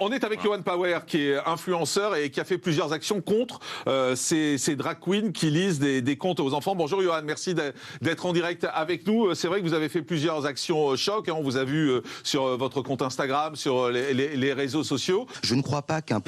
On est avec Yohan Power, qui est influenceur et qui a fait plusieurs actions contre ces drag queens qui lisent des contes aux enfants. Bonjour Yohan, merci d'être en direct avec nous. C'est vrai que vous avez fait plusieurs actions choc. On vous a vu sur votre compte Instagram, sur les réseaux sociaux. Je ne crois pas qu'une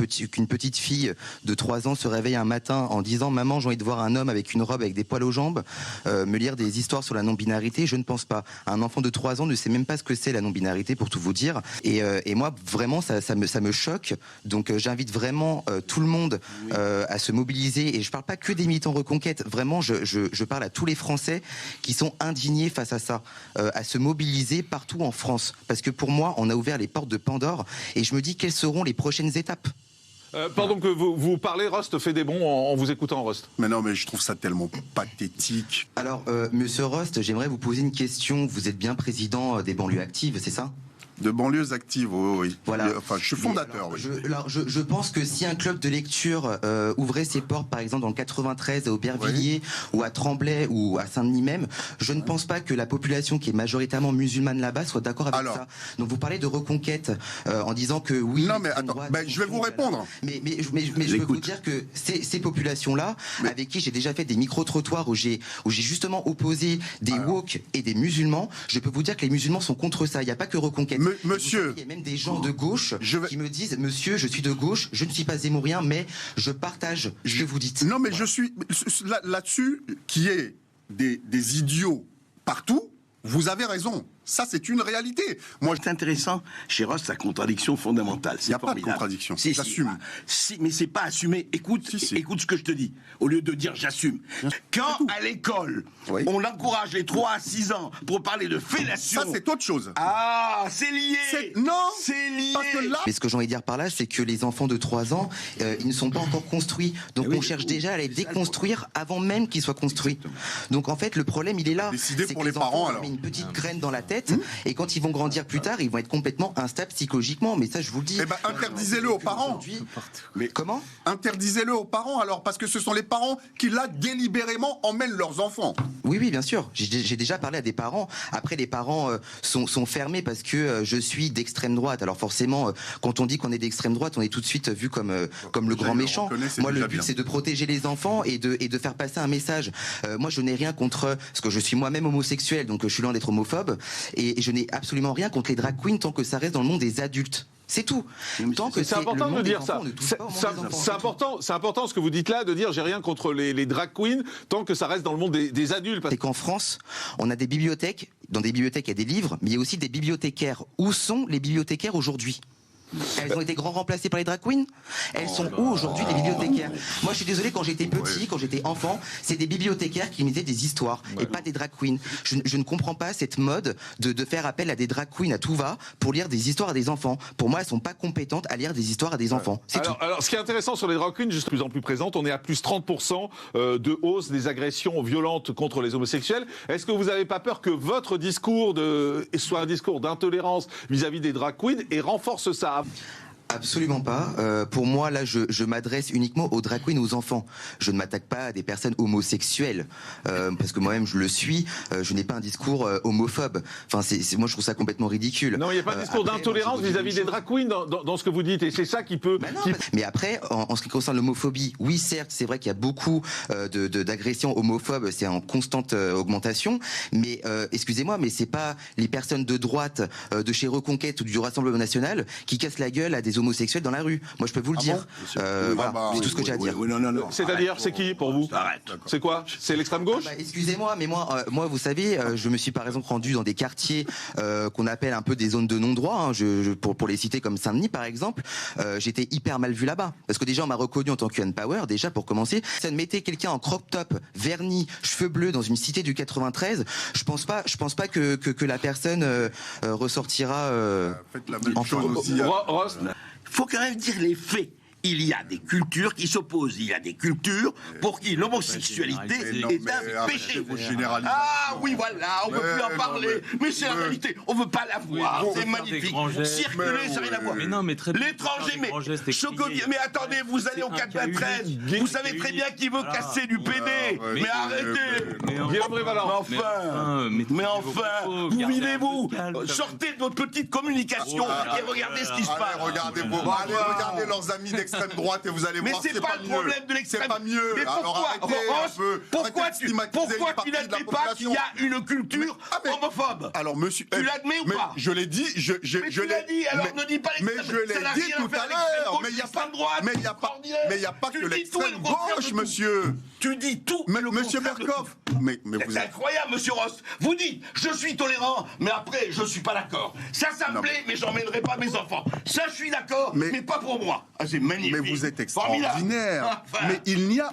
petite fille de 3 ans se réveille un matin en disant « Maman, j'ai envie de voir un homme avec une robe avec des poils aux jambes me lire des histoires sur la non-binarité ». Je ne pense pas. Un enfant de 3 ans ne sait même pas ce que c'est la non-binarité, pour tout vous dire. Et moi, vraiment, ça me choque. Donc j'invite vraiment tout le monde à se mobiliser. Et je ne parle pas que des militants Reconquête. Vraiment, je parle à tous les Français qui sont indignés face à ça, à se mobiliser partout en France. Parce que pour moi, on a ouvert les portes de Pandore. Et je me dis, quelles seront les prochaines étapes ? Pardon que vous parlez, Rust fait des bons en vous écoutant, Rust. Mais non, mais je trouve ça tellement pathétique. Alors, monsieur Rust, j'aimerais vous poser une question. Vous êtes bien président des banlieues actives, c'est ça ? De banlieues actives, oui. Voilà. Enfin, je suis fondateur, oui. oui. Je pense que si un club de lecture ouvrait ses portes, par exemple, dans le 93, à Aubervilliers, ou à Tremblay, ou à Saint-Denis même, je ne pense pas que la population qui est majoritairement musulmane là-bas soit d'accord avec ça. Donc vous parlez de reconquête en disant que oui... Non, mais attends, je vais vous répondre. Mais je veux vous dire que ces populations-là, avec qui j'ai déjà fait des micro-trottoirs où j'ai justement opposé des woke et des musulmans, je peux vous dire que les musulmans sont contre ça. Il n'y a pas que reconquête. Monsieur, il y a même des gens de gauche qui me disent « Monsieur, je suis de gauche, je ne suis pas zémourien, mais je partage ce que vous dites. » Non, mais je suis... Là-dessus, qui est des idiots partout, vous avez raison. Ça, c'est une réalité. Moi, c'est intéressant chez Ross, sa contradiction fondamentale. Il n'y a pas de contradiction. J'assume. Mais c'est pas assumé. Écoute ce que je te dis. Au lieu de dire j'assume. Quand à l'école, on encourage les 3 à 6 ans pour parler de fellation. Ça, c'est autre chose. Ah, c'est lié. Non, c'est lié. Parce que là... Mais ce que j'ai envie de dire par là, c'est que les enfants de 3 ans, ils ne sont pas encore construits. Donc on cherche déjà à les déconstruire avant même qu'ils soient construits. Donc en fait, le problème, il est là. Décidé c'est pour que les parents, alors. On met une petite graine dans la tête. Et quand ils vont grandir plus tard, ils vont être complètement instables psychologiquement. Mais ça, je vous le dis. Eh ben, interdisez-le aux parents. Mais comment ? Interdisez-le aux parents, alors, parce que ce sont les parents qui, là, délibérément, emmènent leurs enfants. Oui, bien sûr. J'ai déjà parlé à des parents. Après, les parents sont fermés parce que je suis d'extrême droite. Alors forcément, quand on dit qu'on est d'extrême droite, on est tout de suite vu comme le grand méchant. Moi, le but, c'est de protéger les enfants et de faire passer un message. Moi, je n'ai rien contre... Parce que je suis moi-même homosexuel, donc je suis loin d'être homophobe. Et je n'ai absolument rien contre les drag queens tant que ça reste dans le monde des adultes. C'est tout. Tant que c'est important de dire ça. C'est important ce que vous dites là, de dire j'ai rien contre les drag queens tant que ça reste dans le monde des adultes. C'est qu'en France, on a des bibliothèques. Dans des bibliothèques, il y a des livres, mais il y a aussi des bibliothécaires. Où sont les bibliothécaires aujourd'hui ? Elles ont été grand remplacées par les drag queens. Elles sont où aujourd'hui les bibliothécaires ? Moi je suis désolé, quand j'étais petit, quand j'étais enfant, c'est des bibliothécaires qui lisaient des histoires et pas des drag queens. Je ne comprends pas cette mode de faire appel à des drag queens à tout va pour lire des histoires à des enfants. Pour moi elles sont pas compétentes à lire des histoires à des enfants. C'est tout. Alors ce qui est intéressant sur les drag queens, juste de plus en plus présentes, on est à plus 30% de hausse des agressions violentes contre les homosexuels. Est-ce que vous n'avez pas peur que votre discours soit un discours d'intolérance vis-à-vis des drag queens et renforce ça ? Absolument pas. Pour moi, là, je m'adresse uniquement aux drag queens, aux enfants. Je ne m'attaque pas à des personnes homosexuelles, parce que moi-même, je le suis. Je n'ai pas un discours homophobe. Enfin, moi, je trouve ça complètement ridicule. Non, il n'y a pas de discours d'intolérance vis-à-vis des drag queens dans ce que vous dites, et c'est ça qui peut... Mais après, en ce qui concerne l'homophobie, oui, certes, c'est vrai qu'il y a beaucoup d'agressions homophobes, c'est en constante augmentation, mais excusez-moi, mais c'est pas les personnes de droite de chez Reconquête ou du Rassemblement National qui cassent la gueule à des homosexuels dans la rue. Moi, je peux vous le dire. Voilà, c'est tout ce que j'ai à dire. C'est-à-dire, c'est qui pour vous ? C'est quoi ? C'est l'extrême gauche ? Excusez-moi, mais moi, vous savez, je me suis par exemple rendu dans des quartiers qu'on appelle un peu des zones de non-droit, pour les citer comme Saint-Denis par exemple. J'étais hyper mal vu là-bas. Parce que déjà, on m'a reconnu en tant que Yohan Power, déjà pour commencer. Ça ne mettait quelqu'un en crop top, vernis, cheveux bleus dans une cité du 93. Je pense pas que la personne ressortira Faites la même chose aussi. Faut quand même dire les faits. il y a des cultures qui s'opposent. Il y a des cultures pour qui l'homosexualité est un péché. Vous généralisez. Ah oui, voilà, on ne peut plus en parler. Mais c'est la réalité. On ne veut pas la voir. C'est magnifique. Circuler, ça n'a rien à voir. Mais non, mais très bien. L'étranger, mais attendez, vous allez au 93. Vous savez très bien qui veut casser du PD. Mais arrêtez. Guillaume Révalland. Mais enfin, vous vivez-vous. Sortez de votre petite communication et regardez ce qui se passe. Allez, regardez leurs amis d'extrême droite et vous allez voir. Mais c'est pas le problème de l'extrême. C'est pas mieux. Mais pourquoi tu n'admets pas qu'il y a une culture homophobe? Alors, monsieur, tu l'admets ou pas? Je l'ai dit. Mais tu l'as dit. Alors ne dis pas l'extrême. Mais je l'ai dit tout à l'heure. Mais il n'y a pas que l'extrême gauche, monsieur. Tu dis tout. Mais monsieur Berkoff. Mais vous c'est incroyable, monsieur Ross. Vous dites, je suis tolérant, mais après, je suis pas d'accord. Ça me plaît, mais j'emmènerai pas mes enfants. Ça, je suis d'accord, mais pas pour moi. Ah, c'est magnifique. Mais vous êtes extraordinaire. Enfin. Mais il n'y a